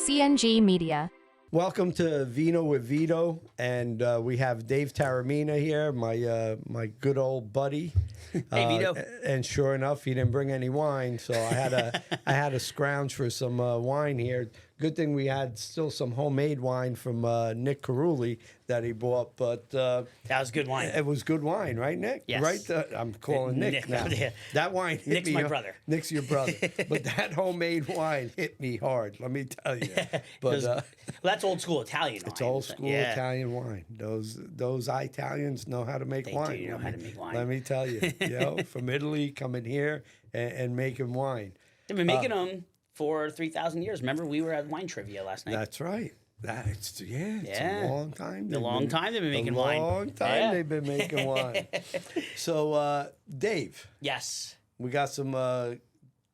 CNG Media. Welcome to Vino with Vito, and we have Dave Taramina here, my good old buddy. Hey, Vito. And sure enough, he didn't bring any wine, so I had to scrounge for some wine here. Good thing we had still some homemade wine from Nick Carulli that he bought, but That was good wine. it was good wine, right, Nick? Yes. Right? I'm calling Nick now. Yeah. That wine hit Nick's me. my brother. Nick's your brother. But that homemade wine hit me hard, let me tell you. But Well, that's old school Italian wine. it's old school Yeah. Italian wine. Those Italians know how to make They wine. do know how to make wine. Let me tell you, from Italy coming here and making wine. They've been making them for 3,000 years. Remember, we were at wine trivia last night. That's right. It's Yeah. a long time. A long time they've been making wine. A long time Yeah. they've been making wine. So, Dave, Yes. we got some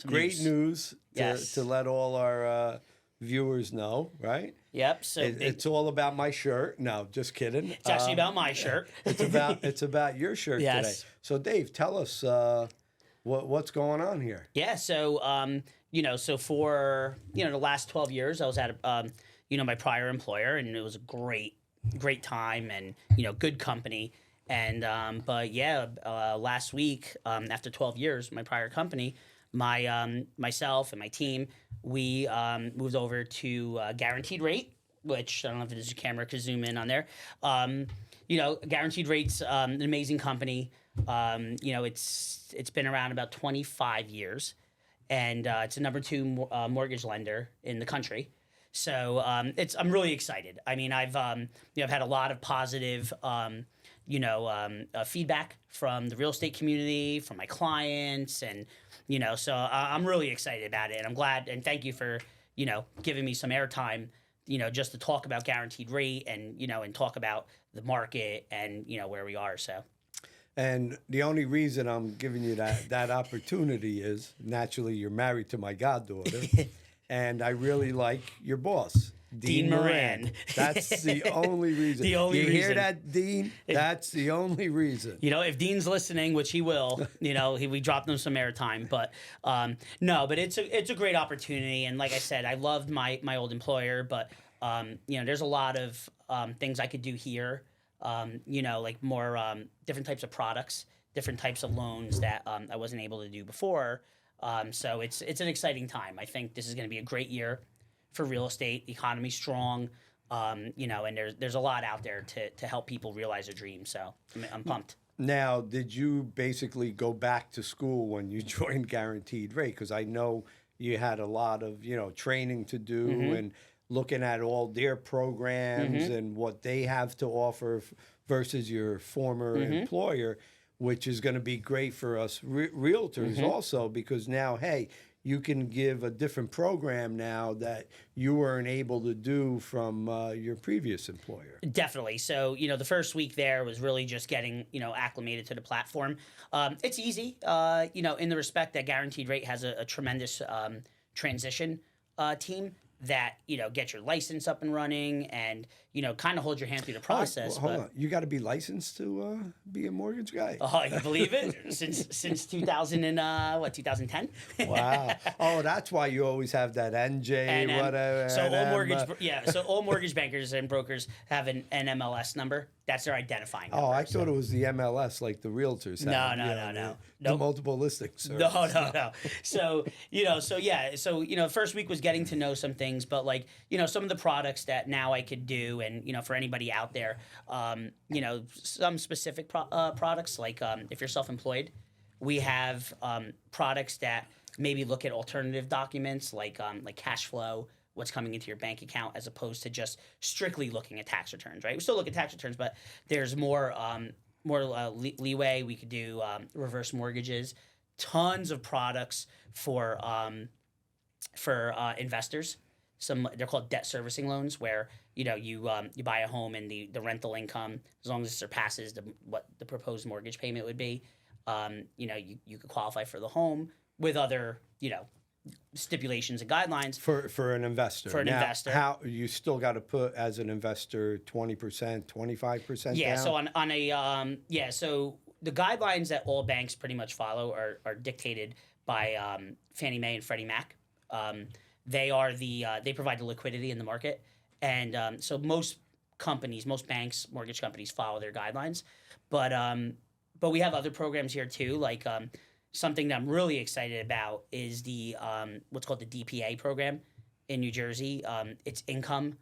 great news Yes. to let all our viewers know, right? Yep. So It's all about my shirt. No, just kidding. it's actually about my shirt. It's about your shirt Yes. today. So, Dave, tell us what's going on here. Yeah. So, so for, the last 12 years, I was at, my prior employer, and it was a great time and, good company. And, last week, after 12 years, my prior company, myself and my team, we moved over to Guaranteed Rate, which I don't know if there's a camera could zoom in on there. Guaranteed Rate's an amazing company. It's been around about 25 years, and it's a number 2 mortgage lender in the country. So I'm really excited. I mean, I've had a lot of positive feedback from the real estate community, from my clients, and so I'm really excited about it. And I'm glad, and thank you for giving me some airtime, just to talk about Guaranteed Rate and and talk about the market and where we are. So. And the only reason I'm giving you that opportunity is naturally you're married to my goddaughter, and I really like your boss, Dean Moran. That's the only reason. The only you reason. hear that, Dean? That's the only reason. If Dean's listening, which he will, we dropped him some airtime. But no, but it's a great opportunity. And like I said, I loved my old employer, but there's a lot of things I could do here. Like more different types of products, different types of loans that I wasn't able to do before. So it's an exciting time. I think this is going to be a great year for real estate. The economy's strong, and there's a lot out there to help people realize their dreams. So I'm pumped. Now, did you basically go back to school when you joined Guaranteed Rate? Because I know you had a lot of training to do and looking at all their programs and what they have to offer versus your former employer, which is going to be great for us realtors also, because now, hey, you can give a different program now that you weren't able to do from your previous employer. Definitely. So, the first week there was really just getting, acclimated to the platform. It's easy, in the respect that Guaranteed Rate has a tremendous transition team that get your license up and running and kind of hold your hand through the process. Hold on, you got to be licensed to be a mortgage guy. Oh, you believe it? since 2000 and 2010. Wow. Oh, that's why you always have that NJ whatever. So all mortgage, so all mortgage bankers and brokers have an MLS number. That's their identifying number. Oh, I thought it was the MLS like the realtors have. No. The multiple listings. No. So, first week was getting to know some things, but some of the products that now I could do, and, for anybody out there, some specific products, like if you're self-employed, we have products that maybe look at alternative documents like cash flow, what's coming into your bank account, as opposed to just strictly looking at tax returns, right? We still look at tax returns, but there's more leeway. We could do reverse mortgages, tons of products for investors. They're called debt servicing loans, where you buy a home and the rental income, as long as it surpasses what the proposed mortgage payment would be, you could qualify for the home with other stipulations and guidelines for an investor. For an investor, how you still got to put as an investor 20%, 25% Yeah. down? So on a so the guidelines that all banks pretty much follow are dictated by Fannie Mae and Freddie Mac. they are they provide the liquidity in the market, and so most companies, most banks, mortgage companies follow their guidelines, but we have other programs here too, like something that I'm really excited about is the what's called the DPA program in New Jersey. It's income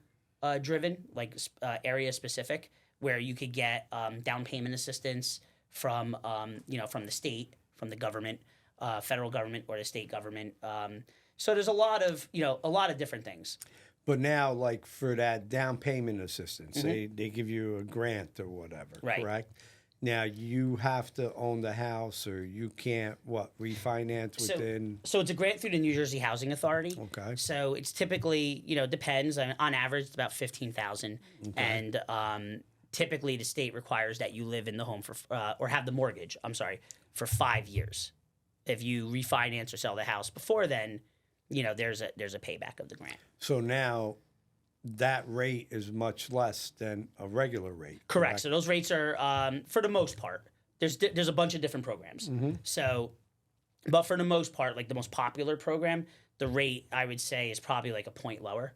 driven, like area specific, where you could get down payment assistance from from the state, from the government, federal government or the state government. So there's a lot of different things. But now, like for that down payment assistance, they give you a grant or whatever, correct? Now you have to own the house, or you can't refinance within. So it's a grant through the New Jersey Housing Authority. Okay. So it's typically depends on average it's about $15,000, and typically the state requires that you live in the home for or have the mortgage. I'm sorry, for 5 years. If you refinance or sell the house before then, there's a payback of the grant. So now that rate is much less than a regular rate. Correct. So those rates are, for the most part, there's a bunch of different programs. So, but for the most part, like the most popular program, the rate I would say is probably like a point lower.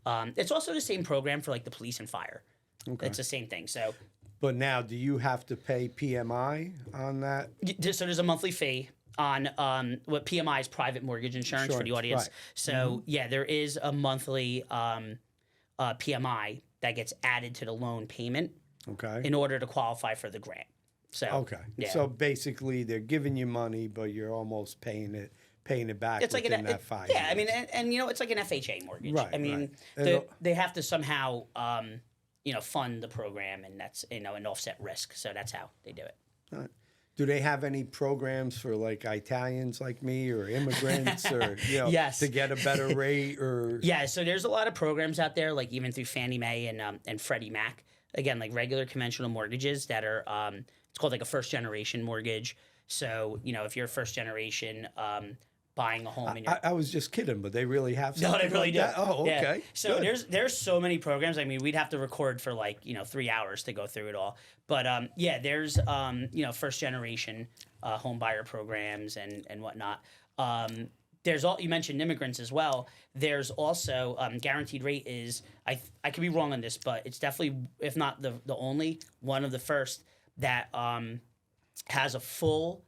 It's also the same program for like the police and fire. Okay. It's the same thing. So, but now, do you have to pay PMI on that? So there's a monthly fee on what PMI is, private mortgage insurance for the audience. Right. So yeah, there is a monthly PMI that gets added to the loan payment in order to qualify for the grant. So so basically they're giving you money, but you're almost paying it back it's within like that 5 years. Yeah, I mean, and it's like an FHA mortgage. Right, I mean, they have to somehow fund the program, and that's and offset risk. So that's how they do it. All right. Do they have any programs for like Italians like me or immigrants or yes. to get a better rate or? Yeah, so there's a lot of programs out there, like even through Fannie Mae and Freddie Mac. Again, like regular conventional mortgages that are it's called like a first generation mortgage. So if you're first generation buying a home, I was just kidding, but they really have no, something they really like do. That? Oh, okay. Yeah. So there's so many programs. I mean, we'd have to record for like 3 hours to go through it all. But there's first generation home buyer programs and whatnot. There's you mentioned immigrants as well. There's also guaranteed rate is I could be wrong on this, but it's definitely, if not the only, one of the first that has a full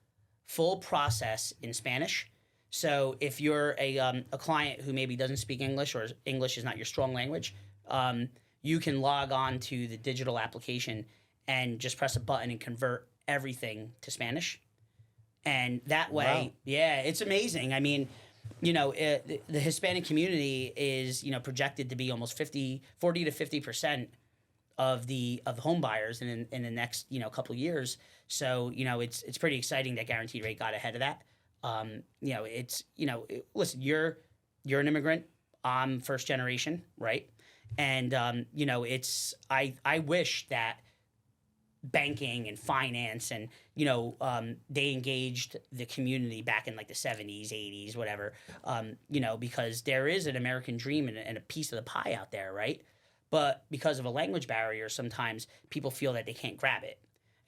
process in Spanish. So if you're a client who maybe doesn't speak English or English is not your strong language, you can log on to the digital application and just press a button and convert everything to Spanish. And that way, it's amazing. I mean, the Hispanic community is, projected to be almost 40 to 50% of the home buyers in the next, couple of years. So, it's pretty exciting that Guaranteed Rate got ahead of that. Listen, you're an immigrant. I'm first generation, right? And I wish that banking and finance and they engaged the community back in like the 70s, 80s, whatever. Because there is an American dream and a piece of the pie out there, right? But because of a language barrier, sometimes people feel that they can't grab it.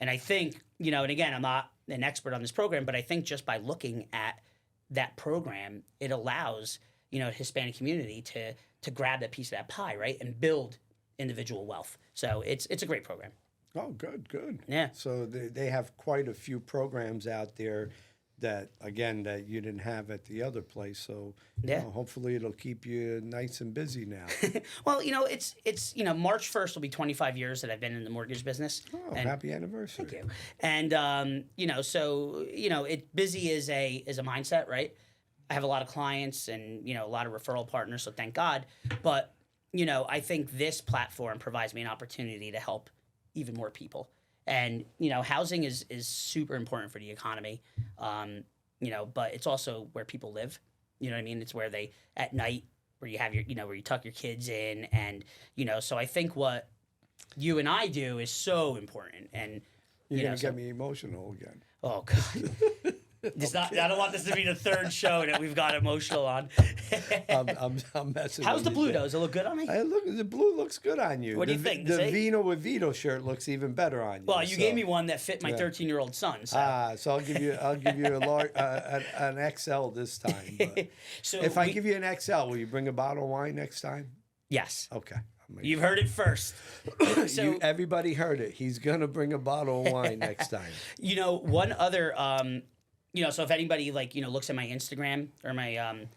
And I think, and again, I'm not an expert on this program, but I think just by looking at that program, it allows, a Hispanic community to grab that piece of that pie, right? And build individual wealth. So it's a great program. Oh, good. Yeah. So they have quite a few programs out there that you didn't have at the other place. So hopefully it'll keep you nice and busy now. Well, it's March 1st will be 25 years that I've been in the mortgage business. Oh, happy anniversary. Thank you. And busy is a mindset, right? I have a lot of clients and a lot of referral partners, so thank God. But I think this platform provides me an opportunity to help even more people. And, housing is super important for the economy, but it's also where people live. You know what I mean? It's where they, at night, where you have your, where you tuck your kids in. And, so I think what you and I do is so important. And, You're going to get me emotional again. Oh, God. I don't want this to be the third show that we've got emotional on. I'm messing. How's the with blue you. Does it look good on me? The blue looks good on you. What do you think? The See? Vino with Vito shirt looks even better on you. Well, you gave me one that fit my 13-year-old son. So, so I'll give you a large, an XL this time. But so if I give you an XL, will you bring a bottle of wine next time? Yes. Okay. You've heard it first. So everybody heard it. He's gonna bring a bottle of wine next time. One other, so if anybody looks at my Instagram or my on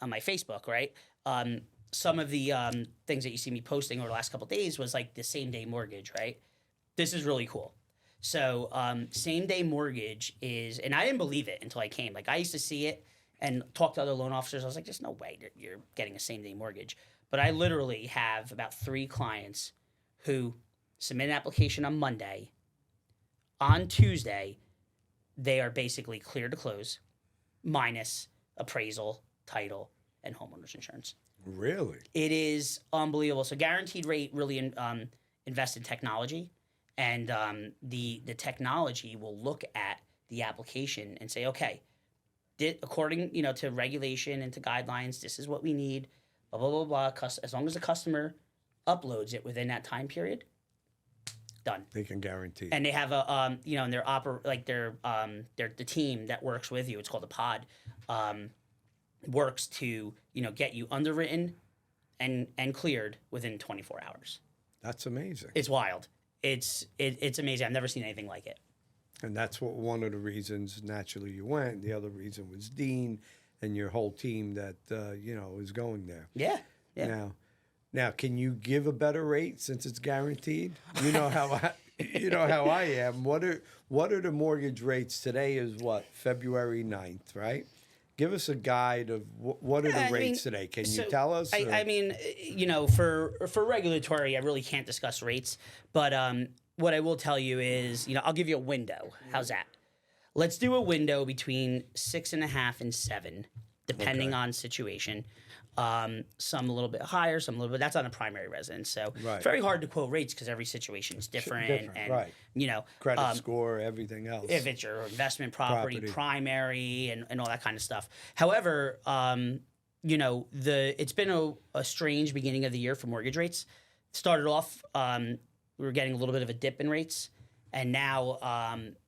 my Facebook, right? Some of the things that you see me posting over the last couple of days was like the same day mortgage, right? This is really cool. So same day mortgage is, and I didn't believe it until I came. Like I used to see it and talk to other loan officers. I was like, there's no way that you're getting a same day mortgage. But I literally have about 3 clients who submit an application on Monday. On Tuesday, they are basically clear to close, minus appraisal, title, and homeowners insurance. Really? It is unbelievable. So Guaranteed Rate really invest in technology, and the technology will look at the application and say, okay, according to regulation and to guidelines, this is what we need. Blah blah blah blah. As long as the customer uploads it within that time period, done. They can guarantee. And they have a and the team that works with you. It's called a pod. Works to get you underwritten and cleared within 24 hours. That's amazing. It's wild. It's amazing. I've never seen anything like it. And that's one of the reasons naturally you went. The other reason was Dean and your whole team that is going there. Yeah. Yeah. Now, can you give a better rate since it's guaranteed? You know how I am. What are the mortgage rates today? Is what, February 9th, right? Give us a guide of what are the rates today. Can you tell us? For regulatory, I really can't discuss rates. But what I will tell you is, I'll give you a window. How's that? Let's do a window between 6.5 and 7, depending on situation. Some a little bit higher, some a little bit. That's on a primary residence, so it's very hard to quote rates because every situation is different. And right. Credit score, everything else. If it's your investment property. Primary, and all that kind of stuff. However, it's been a strange beginning of the year for mortgage rates. Started off, we were getting a little bit of a dip in rates. And now,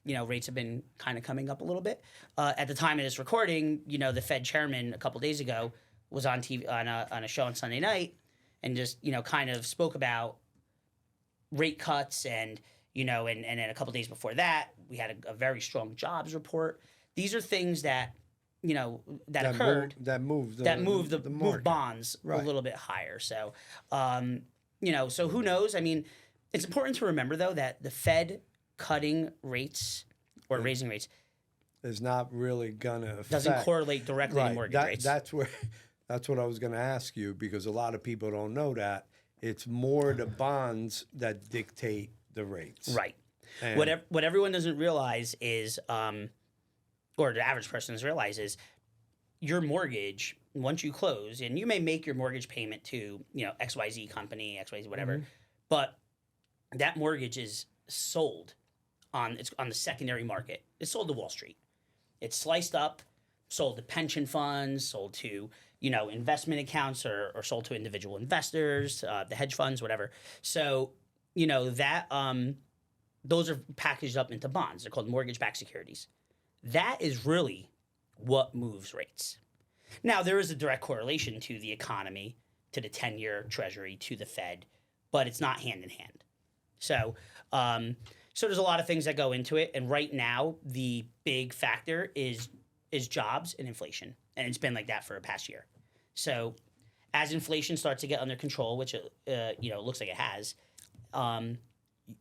rates have been kind of coming up a little bit. At the time of this recording, the Fed chairman a couple days ago was on TV on a show on Sunday night, and just kind of spoke about rate cuts, and and then a couple days before that, we had a very strong jobs report. These are things that that occurred that moved bonds a little bit higher. So, so who knows? I mean, it's important to remember though that the Fed cutting rates or raising rates is not really gonna affect, doesn't correlate directly to mortgage rates. That's what I was going to ask you, because a lot of people don't know that it's more the bonds that dictate the rates. Right. And what everyone doesn't realize is, or the average person doesn't realize is, your mortgage, once you close, and you may make your mortgage payment to XYZ company, XYZ whatever, but that mortgage is sold on the secondary market. It's sold to Wall Street. It's sliced up, sold to pension funds, sold to investment accounts, or sold to individual investors, the hedge funds, whatever. So that those are packaged up into bonds. They're called mortgage-backed securities. That is really what moves rates. Now, there is a direct correlation to the economy, to the 10-year Treasury, to the Fed, but it's not hand in hand. So, so there's a lot of things that go into it, and right now the big factor is jobs and inflation, and it's been like that for the past year. So, as inflation starts to get under control, which looks like it has, and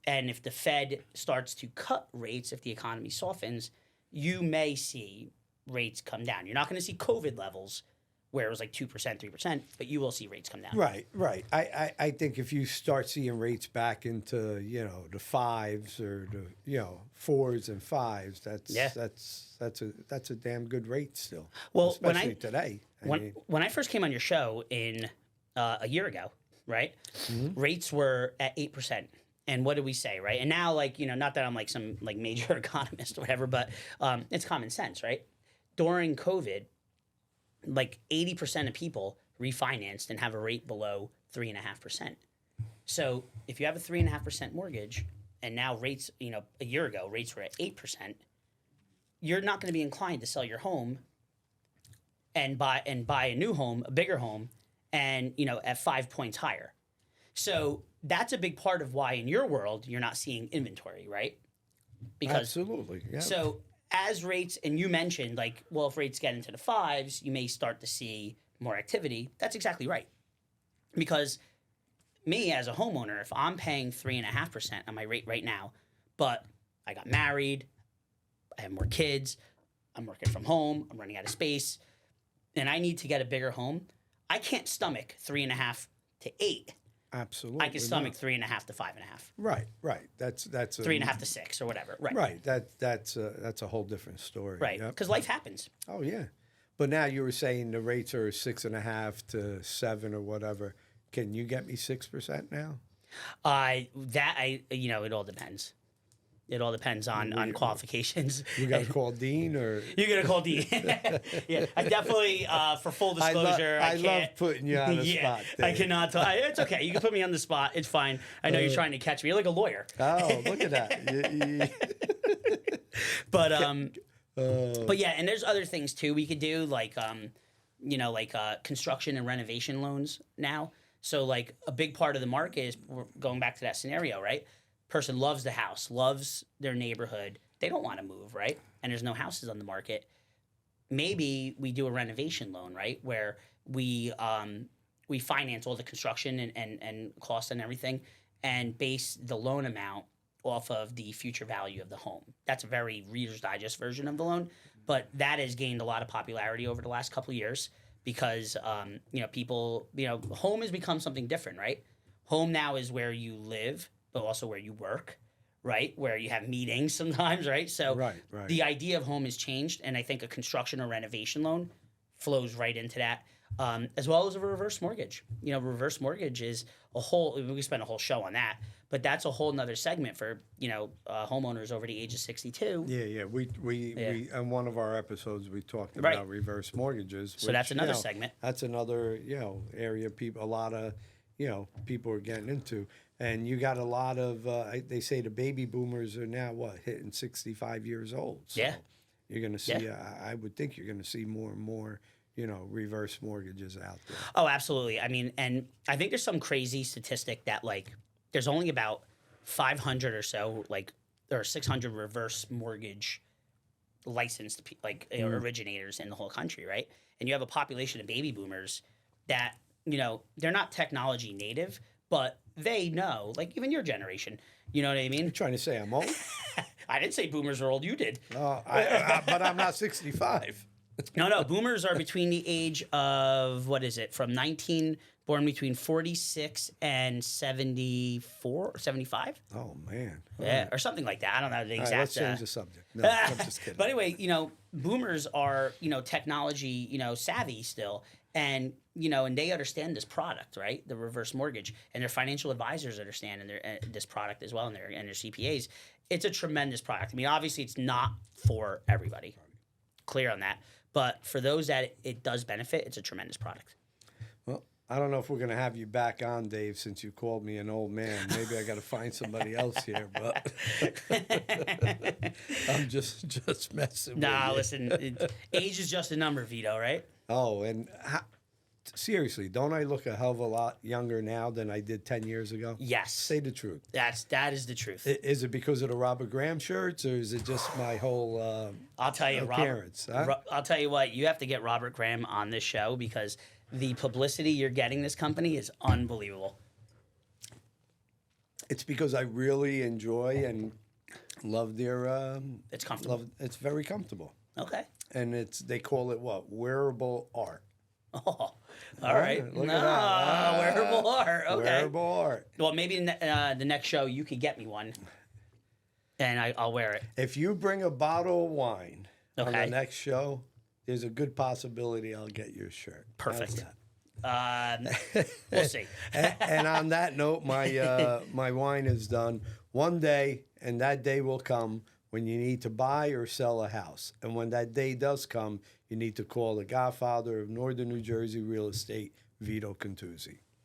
if the Fed starts to cut rates, if the economy softens, you may see rates come down. You're not going to see COVID levels where it was like 2%, 3%, but you will see rates come down. Right. I think if you start seeing rates back into, the 5s or the, 4s and 5s, that's a damn good rate still. Well, especially today. When I first came on your show a year ago, right? Mm-hmm. Rates were at 8%. And what did we say, right? And now, like, not that I'm like some like major economist or whatever, but it's common sense, right? During COVID, like 80% of people refinanced and have a rate below 3.5%. So if you have a 3.5% mortgage, and now rates, a year ago rates were at 8%, you're not going to be inclined to sell your home and buy a new home, a bigger home, and at 5 points higher. So that's a big part of why in your world you're not seeing inventory, right? Because Absolutely. Yeah. so as rates, and you mentioned like, well, if rates get into the fives, you may start to see more activity. That's exactly right. Because me as a homeowner, if I'm paying 3.5% on my rate right now, but I got married, I have more kids, I'm working from home, I'm running out of space, and I need to get a bigger home, I can't stomach 3.5 to 8. Absolutely. I can stomach 3.5 to 5.5. Right. That's 3.5 to 6 or whatever. Right. Right. That's a whole different story. Right. Yep. Because life happens. Oh yeah, but now you were saying the rates are 6.5 to 7 or whatever. Can you get me 6% now? It all depends. It all depends on qualifications. You got to call Dean, or you're gonna call Dean. Yeah, I definitely, for full disclosure, I can't. love putting you on the spot. Dave. I cannot. It's okay. You can put me on the spot. It's fine. I know you're trying to catch me. You're like a lawyer. Oh, look at that. But yeah, and there's other things too we could do, like construction and renovation loans now. So like a big part of the market is, we're going back to that scenario, right? Person loves the house, loves their neighborhood. They don't want to move, right? And there's no houses on the market. Maybe we do a renovation loan, right? Where we finance all the construction and costs and everything, and base the loan amount off of the future value of the home. That's a very Reader's Digest version of the loan, but that has gained a lot of popularity over the last couple of years because people, home has become something different, right? Home now is where you live, but also where you work, right? Where you have meetings sometimes, right? So right. The idea of home has changed, and I think a construction or renovation loan flows right into that, as well as a reverse mortgage. Reverse mortgage is we could spend a whole show on that, but that's a whole nother segment for, homeowners over the age of 62. Yeah. We in one of our episodes, we talked Right. about reverse mortgages. So that's another segment. That's another, area a lot of, people are getting into. And you got a lot of, they say the baby boomers are now, hitting 65 years old. So Yeah. You're going to see, I would think you're going to see more and more, reverse mortgages out there. Oh, absolutely. I mean, and I think there's some crazy statistic that, like, there's only about 500 or so, or 600 reverse mortgage licensed, originators in the whole country, right? And you have a population of baby boomers that, they're not technology native, but they know, like even your generation, you know what I mean? You're trying to say I'm old? I didn't say boomers are old, you did. But I'm not 65. No, boomers are between the age of, born between 46 and 74 or 75. Oh, man. Yeah, or something like that. I don't know the exact. Let's change the subject. No, I'm just kidding. But anyway, boomers are, technology, savvy still. And, and they understand this product, right? The reverse mortgage, and their financial advisors understand this product as well, and their CPAs. It's a tremendous product. I mean, obviously, it's not for everybody. Clear on that. But for those that it does benefit, it's a tremendous product. Well, I don't know if we're going to have you back on, Dave, since you called me an old man. Maybe I got to find somebody else here, but I'm just messing with you. Nah, listen, age is just a number, Vito, right? Oh, and seriously, don't I look a hell of a lot younger now than I did 10 years ago? Yes. Say the truth. That is the truth. Is it because of the Robert Graham shirts, or is it just my whole I'll tell you, appearance? I'll tell you what, you have to get Robert Graham on this show because the publicity you're getting this company is unbelievable. It's because I really enjoy and love their... it's comfortable. It's very comfortable. Okay. And they call it what? Wearable art. Oh, all right. Look at that. Wearable art. Okay. Wearable art. Well, maybe in the next show you could get me one, and I'll wear it. If you bring a bottle of wine on Okay. the next show, there's a good possibility I'll get you a shirt. Perfect. We'll see. And on that note, my wine is done. One day, and that day will come when you need to buy or sell a house. And when that day does come, you need to call the godfather of Northern New Jersey real estate, Vito Cantuzzi.